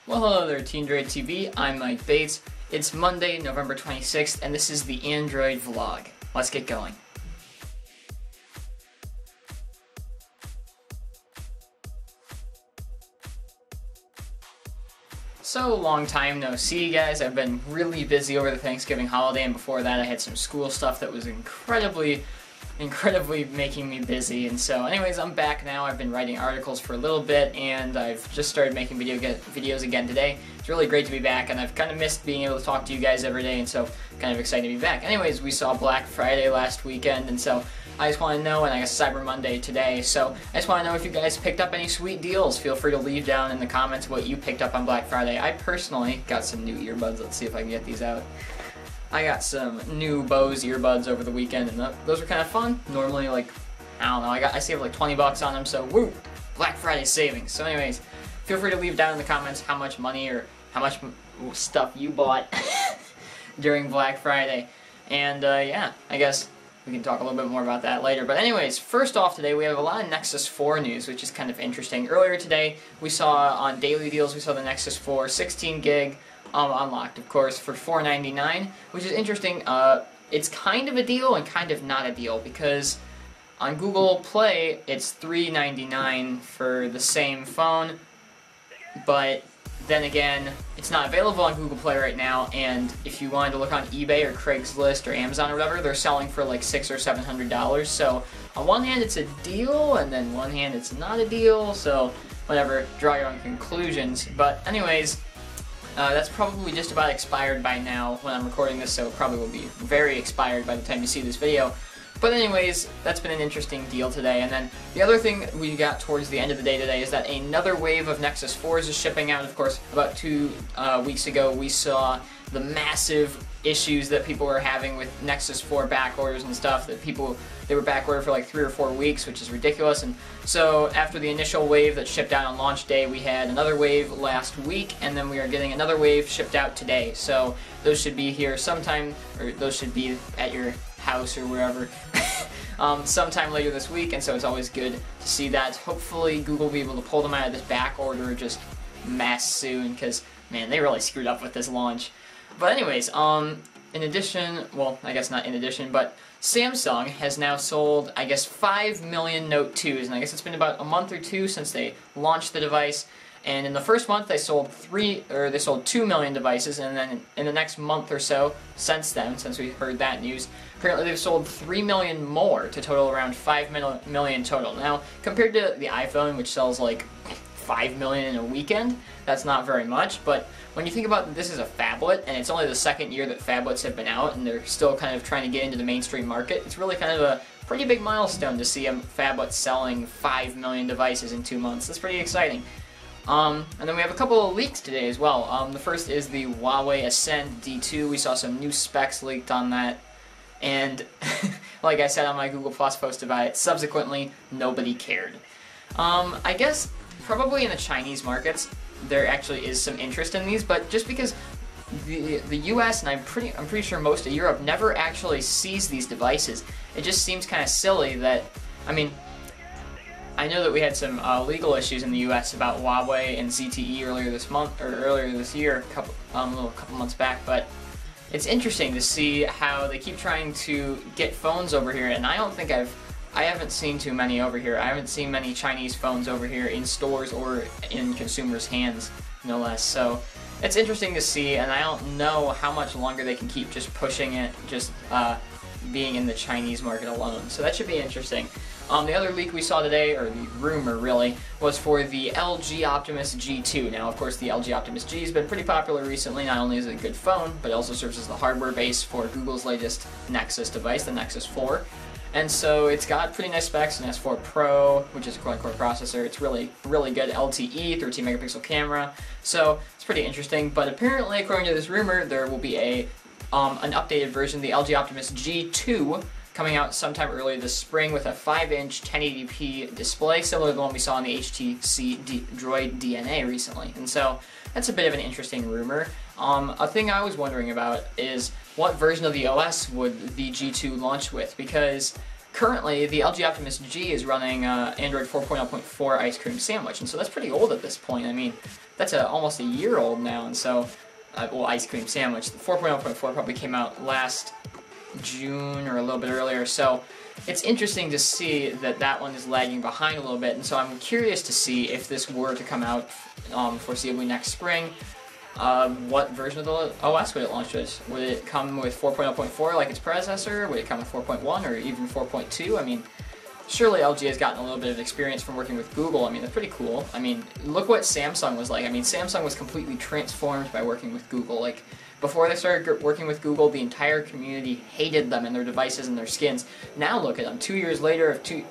Well, hello there, Teen Droid TV. I'm Mike Bates. It's Monday, November 26th, and this is the Android vlog. Let's get going. So, long time no see, guys. I've been really busy over the Thanksgiving holiday, and before that I had some school stuff that was incredibly making me busy. And so anyways, I'm back now. I've been writing articles for a little bit, and I've just started making videos again today. It's really great to be back, and I've kind of missed being able to talk to you guys every day, and so kind of excited to be back. Anyways, we saw Black Friday last weekend, and so I just want to know, and I guess Cyber Monday today, so I just want to know if you guys picked up any sweet deals. Feel free to leave down in the comments what you picked up on Black Friday. I personally got some new earbuds. Let's see if I can get these out. I got some new Bose earbuds over the weekend, and those were kind of fun. Normally, like, I don't know, I saved like 20 bucks on them, so woo! Black Friday savings. So anyways, feel free to leave down in the comments how much money or how much stuff you bought during Black Friday. And yeah, I guess we can talk a little bit more about that later. But anyways, first off today, we have a lot of Nexus 4 news, which is kind of interesting. Earlier today, we saw on Daily Deals, we saw the Nexus 4 16 gig unlocked, of course, for $4.99, which is interesting. It's kind of a deal and kind of not a deal, because on Google Play, it's $3.99 for the same phone, but then again, it's not available on Google Play right now, and if you wanted to look on eBay or Craigslist or Amazon or whatever, they're selling for like $600 or $700, so on one hand it's a deal, and then one hand it's not a deal, so whatever, draw your own conclusions. But anyways, that's probably just about expired by now when I'm recording this, so it probably will be very expired by the time you see this video. But anyways, that's been an interesting deal today. And then the other thing we got towards the end of the day today is that another wave of Nexus 4s is shipping out. Of course, about 2 weeks ago we saw the massive issues that people were having with Nexus 4 back orders and stuff, that they were back ordered for like 3 or 4 weeks, which is ridiculous. And so after the initial wave that shipped out on launch day, we had another wave last week, and then we are getting another wave shipped out today. So those should be here sometime, or those should be at your house or wherever sometime later this week, and so it's always good to see that. Hopefully Google will be able to pull them out of this back order just mass soon, because man, they really screwed up with this launch. But anyways, in addition, well, I guess not in addition, but Samsung has now sold, I guess, 5 million Note 2s, and I guess it's been about a month or 2 since they launched the device. And in the first month, they sold 2 million devices, and then in the next month or so, since then, since we heard that news, apparently they've sold 3 million more to total around 5 million total. Now, compared to the iPhone, which sells like 5 million in a weekend, that's not very much, but when you think about this as a phablet, and it's only the second year that phablets have been out, and they're still kind of trying to get into the mainstream market, it's really kind of a pretty big milestone to see a phablet selling 5 million devices in 2 months. That's pretty exciting. And then we have a couple of leaks today as well. The first is the Huawei Ascend D2. We saw some new specs leaked on that, and like I said on my Google Plus post about it, subsequently, nobody cared. I guess probably in the Chinese markets, there actually is some interest in these, but just because the US, and I'm pretty sure most of Europe, never actually sees these devices, it just seems kind of silly that, I mean, I know that we had some legal issues in the U.S. about Huawei and ZTE earlier this month, or earlier this year, a couple months back, but it's interesting to see how they keep trying to get phones over here, and I haven't seen too many over here. I haven't seen many Chinese phones over here in stores or in consumers' hands, no less. So it's interesting to see, and I don't know how much longer they can keep just pushing it, just being in the Chinese market alone. So that should be interesting. The other leak we saw today, or the rumor really, was for the LG Optimus G2. Now, of course, the LG Optimus G has been pretty popular recently. Not only is it a good phone, but it also serves as the hardware base for Google's latest Nexus device, the Nexus 4. And so it's got pretty nice specs, an S4 Pro, which is a quad-core processor. It's really good LTE, 13 megapixel camera. So it's pretty interesting. But apparently, according to this rumor, there will be an updated version, the LG Optimus G2, coming out sometime early this spring with a 5-inch 1080p display, similar to the one we saw on the HTC Droid DNA recently. And so that's a bit of an interesting rumor. A thing I was wondering about is what version of the OS would the G2 launch with, because currently the LG Optimus G is running Android 4.0.4 Ice Cream Sandwich, and so that's pretty old at this point. I mean, that's almost a year old now, and so, well, Ice Cream Sandwich. The 4.0.4 probably came out last June or a little bit earlier, so it's interesting to see that that one is lagging behind a little bit, and so I'm curious to see if this were to come out foreseeably next spring. What version of the OS would it launch with? Would it come with 4.0.4 like its predecessor? Would it come with 4.1 or even 4.2? I mean, surely LG has gotten a little bit of experience from working with Google. I mean, they're pretty cool. I mean, look what Samsung was like. I mean, Samsung was completely transformed by working with Google. Like, before they started working with Google, the entire community hated them and their devices and their skins. Now look at them. 2 years later, two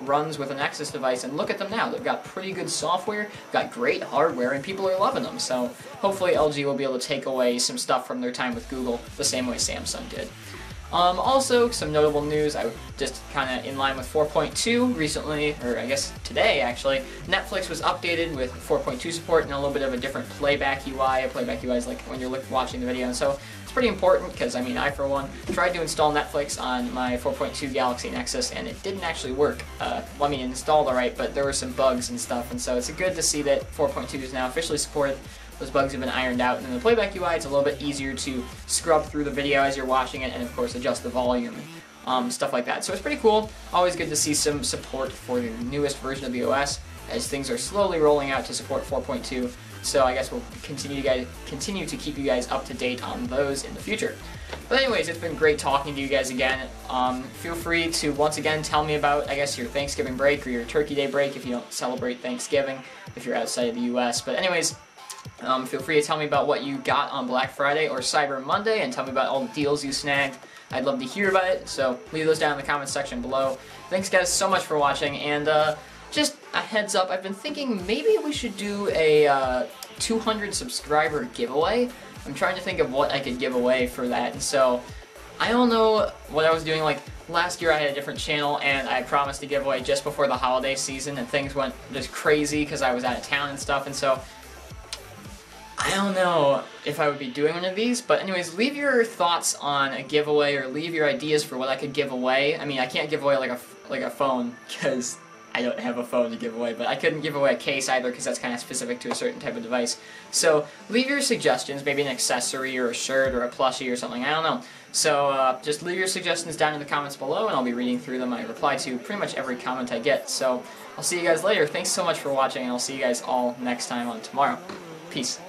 runs with a Nexus device, and look at them now. They've got pretty good software, got great hardware, and people are loving them. So hopefully LG will be able to take away some stuff from their time with Google the same way Samsung did. Also, some notable news, I just kind of in line with 4.2 recently, or I guess today actually, Netflix was updated with 4.2 support and a little bit of a different playback UI. A playback UI is like when you're watching the video, and so it's pretty important because, I mean, I for one tried to install Netflix on my 4.2 Galaxy Nexus and it didn't actually work. Well, I mean, it installed alright, but there were some bugs and stuff, and so it's good to see that 4.2 is now officially supported. Those bugs have been ironed out, and in the playback UI, it's a little bit easier to scrub through the video as you're watching it, and of course adjust the volume, stuff like that. So it's pretty cool. Always good to see some support for the newest version of the OS, as things are slowly rolling out to support 4.2. So I guess we'll continue to keep you guys up to date on those in the future. But anyways, it's been great talking to you guys again. Feel free to once again tell me about, I guess, your Thanksgiving break or your Turkey Day break if you don't celebrate Thanksgiving, if you're outside of the US. But anyways, feel free to tell me about what you got on Black Friday or Cyber Monday, and tell me about all the deals you snagged. I'd love to hear about it, so leave those down in the comments section below. Thanks guys so much for watching, and just a heads up, I've been thinking maybe we should do a 200 subscriber giveaway. I'm trying to think of what I could give away for that, and so I don't know what I was doing. Like, last year I had a different channel and I promised to give away just before the holiday season, and things went just crazy because I was out of town and stuff, and so I don't know if I would be doing one of these, but anyways, leave your thoughts on a giveaway or leave your ideas for what I could give away. I mean, I can't give away like a phone because I don't have a phone to give away, but I couldn't give away a case either because that's kind of specific to a certain type of device. So leave your suggestions, maybe an accessory or a shirt or a plushie or something, I don't know. So just leave your suggestions down in the comments below and I'll be reading through them. I reply to pretty much every comment I get. So I'll see you guys later. Thanks so much for watching, and I'll see you guys all next time on tomorrow. Peace.